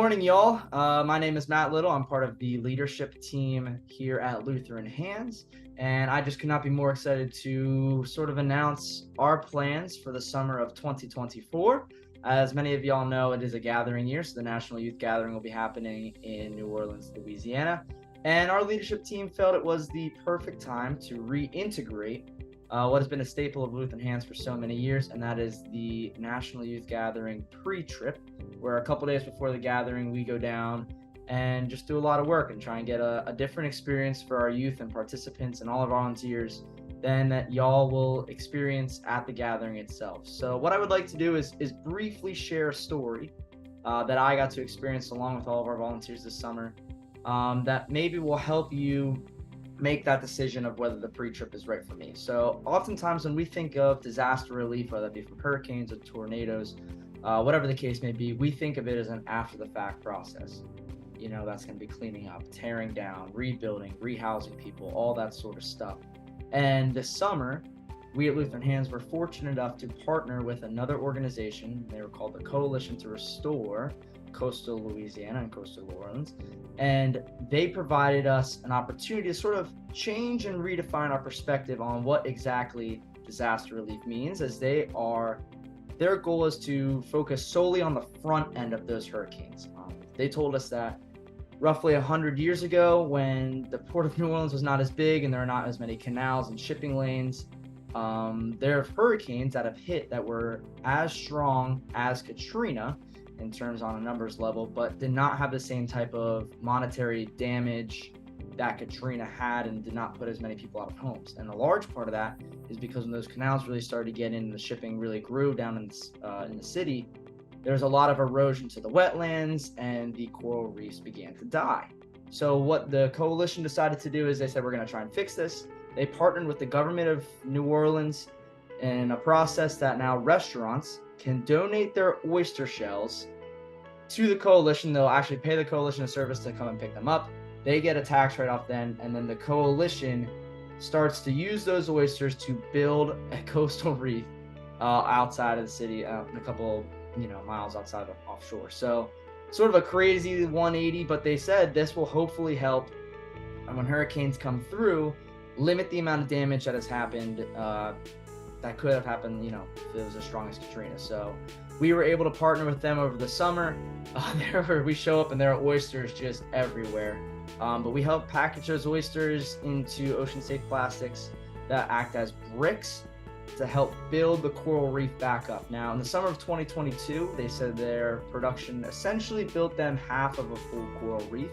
morning, y'all. My name is Matt Little. I'm part of the leadership team here at Lutheran Hands, and I just could not be more excited to sort of announce our plans for the summer of 2024. As many of y'all know, it is a gathering year, so the National Youth Gathering will be happening in New Orleans, Louisiana. And our leadership team felt it was the perfect time to reintegrate what has been a staple of Lutheran Hands for so many years, and that is the National Youth Gathering pre-trip, where a couple days before the gathering, we go down and just do a lot of work and try and get a different experience for our youth and participants and all our volunteers than that y'all will experience at the gathering itself. So what I would like to do is briefly share a story that I got to experience along with all of our volunteers this summer that maybe will help you make that decision of whether the pre-trip is right for me. So oftentimes when we think of disaster relief, whether it be from hurricanes or tornadoes, whatever the case may be, we think of it as an after the fact process. You know, that's going to be cleaning up, tearing down, rebuilding, rehousing people, all that sort of stuff. And this summer, we at Lutheran Hands were fortunate enough to partner with another organization. They were called the Coalition to Restore Coastal Louisiana and Coastal New Orleans. And they provided us an opportunity to sort of change and redefine our perspective on what exactly disaster relief means, as their goal is to focus solely on the front end of those hurricanes. They told us that roughly 100 years ago, when the Port of New Orleans was not as big and there are not as many canals and shipping lanes, there are hurricanes that have hit that were as strong as Katrina in terms on a numbers level, but did not have the same type of monetary damage that Katrina had and did not put as many people out of homes. And a large part of that is because when those canals really started to get in, the shipping really grew down in the city, there's a lot of erosion to the wetlands and the coral reefs began to die. So what the coalition decided to do is they said, we're going to try and fix this. They partnered with the government of New Orleans in a process that now restaurants can donate their oyster shells to the coalition. They'll actually pay the coalition a service to come and pick them up. They get a tax write-off then, and then the coalition starts to use those oysters to build a coastal reef outside of the city, a couple miles outside of offshore. So sort of a crazy 180, but they said this will hopefully help, and when hurricanes come through, limit the amount of damage that has happened that could have happened, if it was as strong as Katrina. So we were able to partner with them over the summer. We show up and there are oysters just everywhere. But we help package those oysters into ocean-safe plastics that act as bricks to help build the coral reef back up. Now, in the summer of 2022, they said their production essentially built them half of a full coral reef,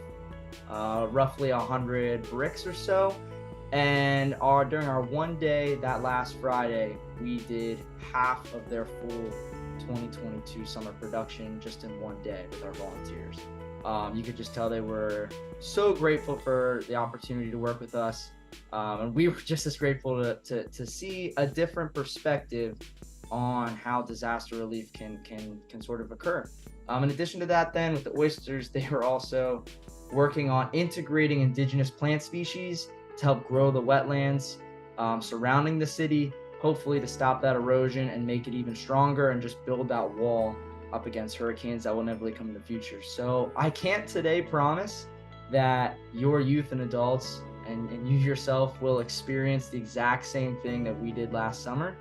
roughly 100 bricks or so. And during our one day, that last Friday, we did half of their full 2022 summer production just in one day with our volunteers. You could just tell they were so grateful for the opportunity to work with us. And we were just as grateful to see a different perspective on how disaster relief can sort of occur. In addition to that, then with the oysters, they were also working on integrating indigenous plant species to help grow the wetlands surrounding the city, hopefully to stop that erosion and make it even stronger and just build that wall up against hurricanes that will inevitably come in the future. So I can't today promise that your youth and adults and you yourself will experience the exact same thing that we did last summer.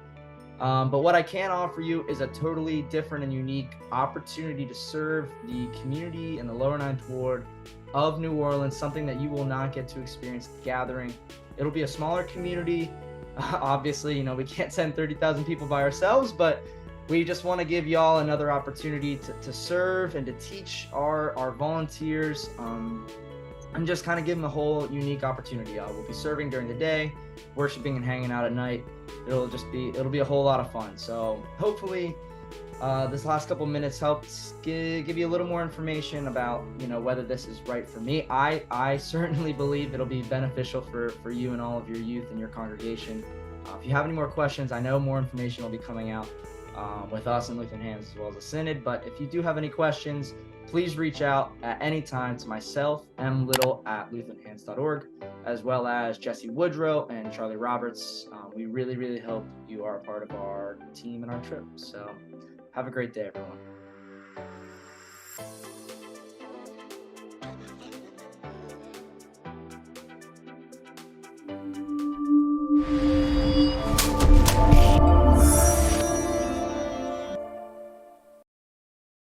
But what I can offer you is a totally different and unique opportunity to serve the community in the Lower Ninth Ward of New Orleans, something that you will not get to experience at the gathering. It'll be a smaller community. Obviously, we can't send 30,000 people by ourselves, but we just want to give y'all another opportunity to serve and to teach our volunteers and just kind of give them a whole unique opportunity. We'll be serving during the day, worshiping and hanging out at night. It'll be a whole lot of fun. So hopefully this last couple minutes helps give you a little more information about whether this is right for me. I certainly believe it'll be beneficial for you and all of your youth and your congregation. If you have any more questions, I know more information will be coming out with us and Lutheran Hands as well as the Synod. But if you do have any questions, please reach out at any time to myself, mlittle@lutheranhands.org, as well as Jesse Woodrow and Charlie Roberts. We really, really hope you are a part of our team and our trip. So have a great day, everyone.